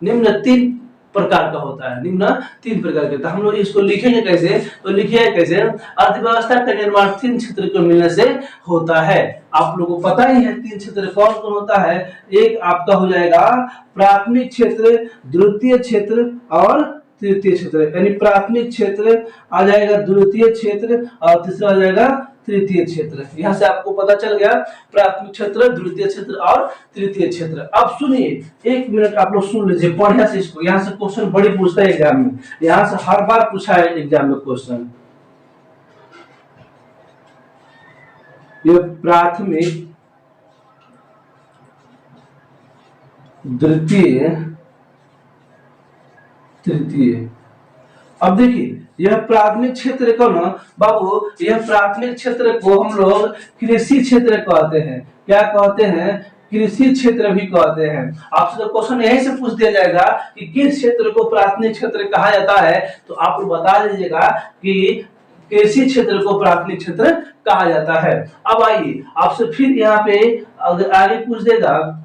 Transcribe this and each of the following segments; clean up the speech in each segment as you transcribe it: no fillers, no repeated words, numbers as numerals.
निम्न तीन प्रकार का होता है। निम्न तीन प्रकार के, तो हम लोग इसको लिखेंगे कैसे, तो लिखिए कैसे, अर्थव्यवस्था का निर्माण तीन क्षेत्र को मिलने से होता है। आप लोगों को पता ही है तीन क्षेत्र कौन कौन होता है। एक आपका हो जाएगा प्राथमिक क्षेत्र, द्वितीय क्षेत्र और तृतीय क्षेत्र, यानी प्राथमिक क्षेत्र आ जाएगा, द्वितीय क्षेत्र और तीसरा आ जाएगा तृतीय क्षेत्र। यहां से आपको पता चल गया प्राथमिक क्षेत्र, द्वितीय क्षेत्र और तृतीय क्षेत्र। अब सुनिए, एक मिनट आप लोग सुन लीजिए बढ़िया से इसको, यहाँ से क्वेश्चन बड़ी पूछता है एग्जाम में, यहाँ से हर बार पूछा है एग्जाम में क्वेश्चन। ये प्राथमिक, द्वितीय, तृतीय। अब देखिए यह प्राथमिक क्षेत्र को ना बाबू, यह प्राथमिक क्षेत्र को हम लोग कृषि क्षेत्र कहते हैं। क्या कहते हैं, कृषि क्षेत्र भी कहते हैं। आपसे तो क्वेश्चन यही से पूछ दिया जाएगा कि किस क्षेत्र को प्राथमिक क्षेत्र कहा जाता है, तो आप लोग बता दीजिएगा कि कृषि क्षेत्र को प्राथमिक क्षेत्र कहा जाता है। अब आइए आपसे फिर यहाँ पे आगे पूछ देगा,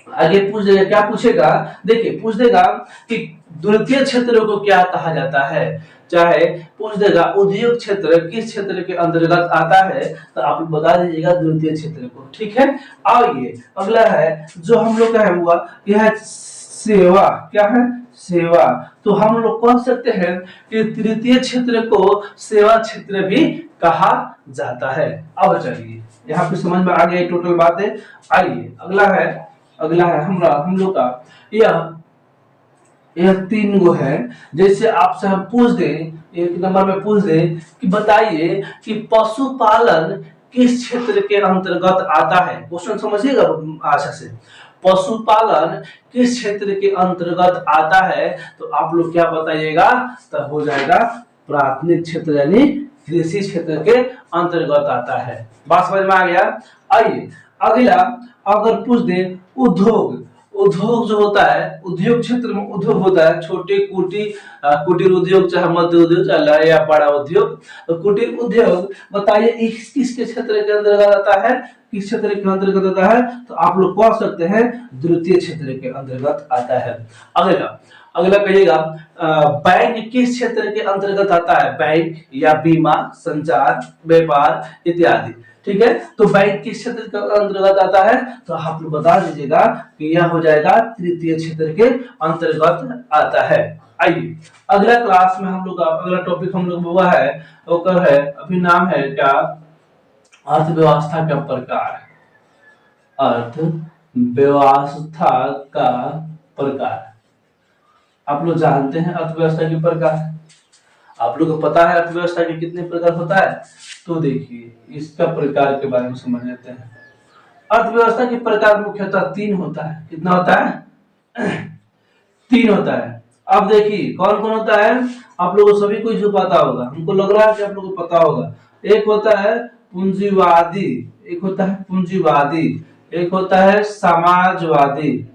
आगे पूछ देगा, क्या पूछेगा, देखिए पूछ देगा कि द्वितीय क्षेत्र को क्या कहा जाता है। चाहे पूछ देगा उद्योग क्षेत्र किस क्षेत्र के अंतर्गत आता है, तो आप बता दीजिएगा द्वितीय क्षेत्र को। ठीक है, आइए अगला है जो हम लोग का है हुआ, यह है सेवा। क्या है, सेवा। तो हम लोग कह सकते हैं कि तृतीय क्षेत्र को सेवा क्षेत्र भी कहा जाता है। अब चलिए यहाँ पे समझ में आ गया टोटल बातें। आइए अगला है, अगला है हम लोग का यह तीन गो है। जैसे आपसे हम पूछ दे, एक नंबर में पूछ दे कि बताइए कि पशुपालन किस क्षेत्र के अंतर्गत आता है। क्वेश्चन समझिएगा आशा से, पशुपालन किस क्षेत्र के अंतर्गत आता है, तो आप लोग क्या बताइएगा, तो हो जाएगा प्राथमिक क्षेत्र यानी कृषि क्षेत्र के अंतर्गत आता है। बात समझ में आ गया। आइए अगला, अगर पूछ दे उद्योग, उद्योग जो होता है, उद्योग क्षेत्र में उद्योग होता है छोटे कुटीर उद्योग, चाहे मध्य उद्योग, चाहे या बड़ा उद्योग। तो कुटीर उद्योग बताइए किसके क्षेत्र के अंतर्गत आता है, किस क्षेत्र के अंतर्गत आता है, तो आप लोग कह सकते हैं द्वितीय क्षेत्र के अंतर्गत आता है। अगला अगला कहिएगा बैंक किस क्षेत्र के अंतर्गत आता है, बैंक या बीमा, संचार, व्यापार इत्यादि। ठीक है, तो बैंक किस क्षेत्र के अंतर्गत आता है, तो आप लोग बता दीजिएगा कि यह हो जाएगा तृतीय क्षेत्र के अंतर्गत आता है। आइए अगला क्लास में हम लोग अगला टॉपिक हम लोग हुआ है, वो है अभी नाम है क्या, अर्थव्यवस्था का प्रकार। अर्थव्यवस्था का प्रकार, आप लोग जानते हैं अर्थव्यवस्था के प्रकार, आप लोग को पता है अर्थव्यवस्था के कितने प्रकार होता है, तो देखिए इसका प्रकार के बारे में समझ लेते हैं। अर्थव्यवस्था के प्रकार मुख्यतः तीन होता है। कितना होता है, तीन होता है। अब देखिए कौन कौन होता है, आप लोगों को सभी को जो पता होगा, हमको लग रहा है कि आप लोगों को पता होगा। एक होता है पूंजीवादी, एक होता है पूंजीवादी, एक होता है समाजवादी,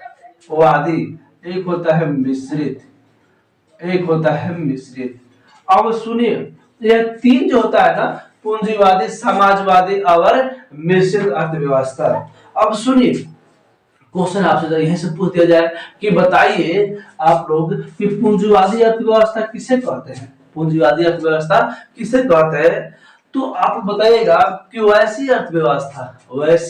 समाजवादी, एक होता है मिश्रित, एक होता है मिश्रित। अब सुनिए यह तीन जो होता है ना, पूंजीवादी, समाजवादी और मिश्रित अर्थव्यवस्था। अब सुनिए क्वेश्चन आपसे यहीं से पूछ दिया जाए कि बताइए आप लोग कि पूंजीवादी अर्थव्यवस्था किसे कहते हैं, पूंजीवादी अर्थव्यवस्था किसे कहते हैं, तो आप बताइएगा कि वैसी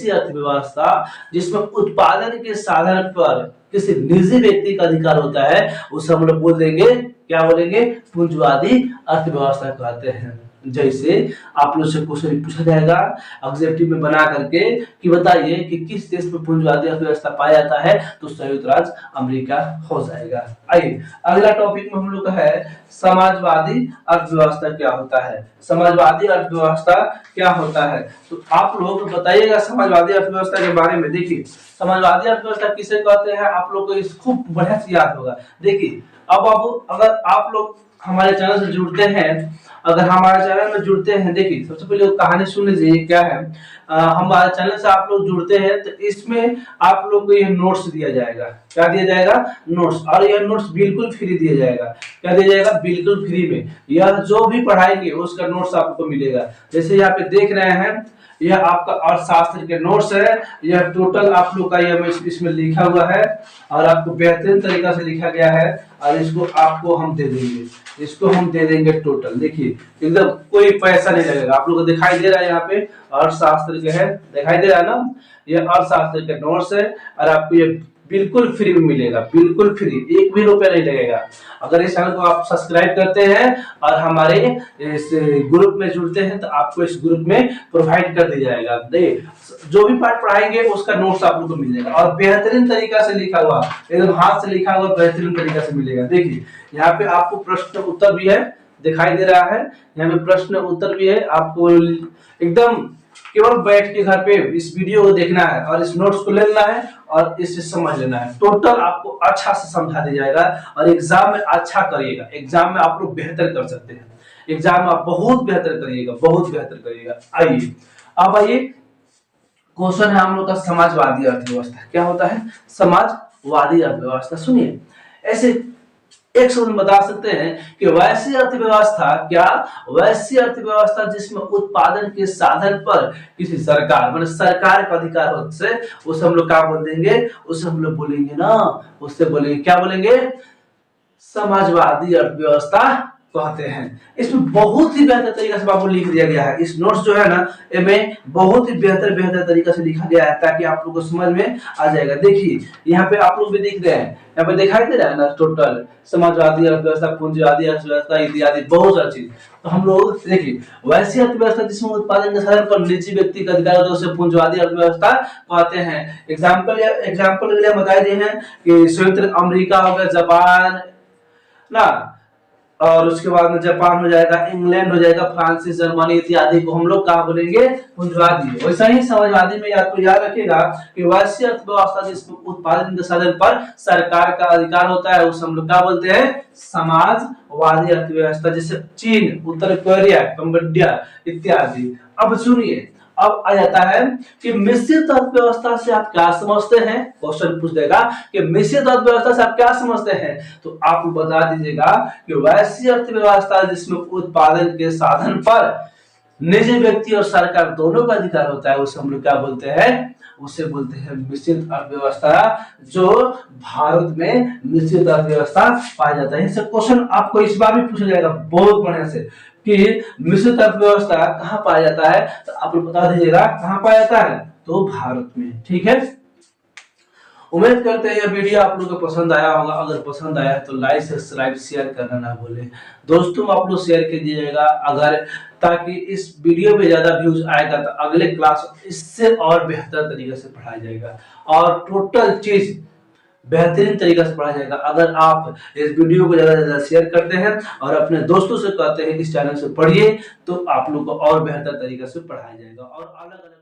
अर्थव्यवस्था जिसमें उत्पादन के साधन पर किसी निजी व्यक्ति का अधिकार होता है, उसे हम लोग बोल देंगे, क्या बोलेंगे, पूंजीवादी अर्थव्यवस्था कहते हैं। जैसे आप लोग से क्वेश्चन पूछा जाएगा ऑब्जेक्टिव में बना करके कि बताइए कि किस देश में पूंजीवादी अर्थव्यवस्था पाया जाता है, तो संयुक्त राज्य अमेरिका हो जाएगा। आइए अगला टॉपिक में हम लोग का है समाजवादी अर्थव्यवस्था क्या होता है। समाजवादी अर्थव्यवस्था क्या होता है, तो आप लोग बताइएगा समाजवादी अर्थव्यवस्था के बारे में। देखिए समाजवादी अर्थव्यवस्था किसे कहते हैं, आप लोग को इस खूब बढ़िया से याद होगा। देखिए अब अगर आप लोग हमारे चैनल से जुड़ते हैं, अगर हमारे चैनल में जुड़ते हैं, देखिए सबसे पहले कहानी सुन लीजिए क्या है। हमारे चैनल से आप लोग जुड़ते हैं तो इसमें आप लोग को यह नोट्स दिया जाएगा। क्या दिया जाएगा? नोट्स। और यह नोट्स बिल्कुल फ्री दिया जाएगा। क्या दिया जाएगा? बिल्कुल फ्री में। यह जो भी पढ़ाएंगे उसका नोट्स आपको मिलेगा। जैसे यहाँ पे देख रहे हैं, यह आपका अर्थशास्त्र के नोट्स है। यह टोटल आप लोग का यह इसमें लिखा हुआ है और आपको बेहतरीन तरीका से लिखा गया है। और इसको आपको हम दे देंगे, इसको हम दे देंगे टोटल। देखिए एकदम कोई पैसा नहीं लगेगा। आप लोग को दिखाई दे रहा है यहाँ पे अर्थशास्त्र के है, दिखाई दे रहा है ना, ये अर्थशास्त्र के नोट्स है और आपको ये बिल्कुल फ्री में मिलेगा, बिल्कुल फ्री, एक भी रुपया नहीं लगेगा। अगर इस चैनल को आप सब्सक्राइब करते हैं और हमारे इस ग्रुप में जुड़ते हैं तो आपको इस ग्रुप में प्रोवाइड कर दिया जाएगा। जो भी पार्ट पढ़ाएंगे उसका नोट्स आप लोग को मिल जाएगा और बेहतरीन तरीका से लिखा हुआ, एकदम हाथ से लिखा हुआ बेहतरीन तरीका से मिलेगा। देखिए यहाँ पे आपको प्रश्न उत्तर भी है, दिखाई दे रहा है, यहाँ पे प्रश्न उत्तर भी है। आपको एकदम केवल बैठ के घर पे इस वीडियो को देखना है और इस नोट्स को लेना है और इसे समझ लेना है। टोटल आपको अच्छा से समझा दिया जाएगा और एग्जाम में अच्छा करिएगा। एग्जाम में आप लोग बेहतर कर सकते हैं, एग्जाम में आप बहुत बेहतर करिएगा, बहुत बेहतर करिएगा। आइए अब आइए, क्वेश्चन है हम लोग का समाजवादी अर्थव्यवस्था। क्या होता है? समाजवादी अर्थव्यवस्था। सुनिए, ऐसे एक शब्द में बता सकते हैं कि वैसी अर्थव्यवस्था, क्या वैसी अर्थव्यवस्था जिसमें उत्पादन के साधन पर किसी सरकार, मतलब सरकार का अधिकार हो, उसे हम लोग क्या बोल देंगे? उसे हम लोग बोलेंगे ना, उससे बोलेंगे, क्या बोलेंगे? समाजवादी अर्थव्यवस्था कहते हैं। इसमें बहुत ही बेहतर तरीका से आपको लिख दिया गया है। इस नोट्स जो है ना, इसमें बहुत ही बेहतर तरीका से लिखा गया है ताकि आप लोगों को समझ में आ जाएगा। देखिए यहाँ पे आप लोग भी देख रहे हैं, यहाँ पे दिखाई दे रहा है ना टोटल समाजवादी अर्थव्यवस्था, पूंजीवादी अर्थव्यवस्था इत्यादि बहुत सारी चीज। तो हम लोग देखिए वैसी अर्थव्यवस्था जिसमें उत्पादन के साधन पर निजी व्यक्ति का अधिकार होता है उसे पूंजीवादी अर्थव्यवस्था कहते हैं। एग्जाम्पल के लिए बताए दिए हैं कि संयुक्त अमेरिका हो गया, जापान ना, और उसके बाद में जापान हो जाएगा, इंग्लैंड हो जाएगा, फ्रांस, जर्मनी इत्यादि को हम लोग क्या बोलेंगे? पूंजीवादी। वैसा ही समाजवादी में आपको याद रखिएगा कि वैसी अर्थव्यवस्था जिसमें उत्पादन के साधन पर सरकार का अधिकार होता है उसे हम लोग क्या बोलते हैं? समाजवादी अर्थव्यवस्था। जैसे चीन, उत्तर कोरिया, कंबोडिया इत्यादि। अब सुनिए, अब आ जाता है कि मिश्रित अर्थव्यवस्था से आप क्या समझते हैं? क्वेश्चन पूछ देगा कि मिश्रित अर्थव्यवस्था से आप क्या समझते हैं, तो आप बता दीजिएगा कि वैसी अर्थव्यवस्था जिसमें उत्पादन के साधन पर निजी व्यक्ति और सरकार दोनों का अधिकार होता है उसे हम लोग क्या बोलते हैं? उसे बोलते हैं मिश्रित अर्थव्यवस्था। जो भारत में मिश्रित अर्थव्यवस्था पाया जाता है। इससे क्वेश्चन आपको इस बार भी पूछा जाएगा बहुत बढ़िया से कि मिश्रित अर्थव्यवस्था कहाँ पाया जाता है, तो आप लोग बता दीजिएगा कहाँ पाया जाता है, तो भारत में। ठीक है, उम्मीद करते हैं यह वीडियो आप लोगों को पसंद आया होगा। अगर पसंद आया तो लाइक सब्सक्राइब शेयर करना ना भूलें। दोस्तों आप लोग शेयर कर दीजिएगा, अगर ताकि इस वीडियो पे ज्यादा व्यूज आएगा तो अगले क्लास इससे और बेहतर तरीके से पढ़ाया जाएगा और टोटल चीज बेहतरीन तरीका से पढ़ा जाएगा। अगर आप इस वीडियो को ज्यादा से ज्यादा शेयर करते हैं और अपने दोस्तों से कहते हैं इस चैनल से पढ़िए तो आप लोग को और बेहतर तरीका से पढ़ाया जाएगा और अलग अलग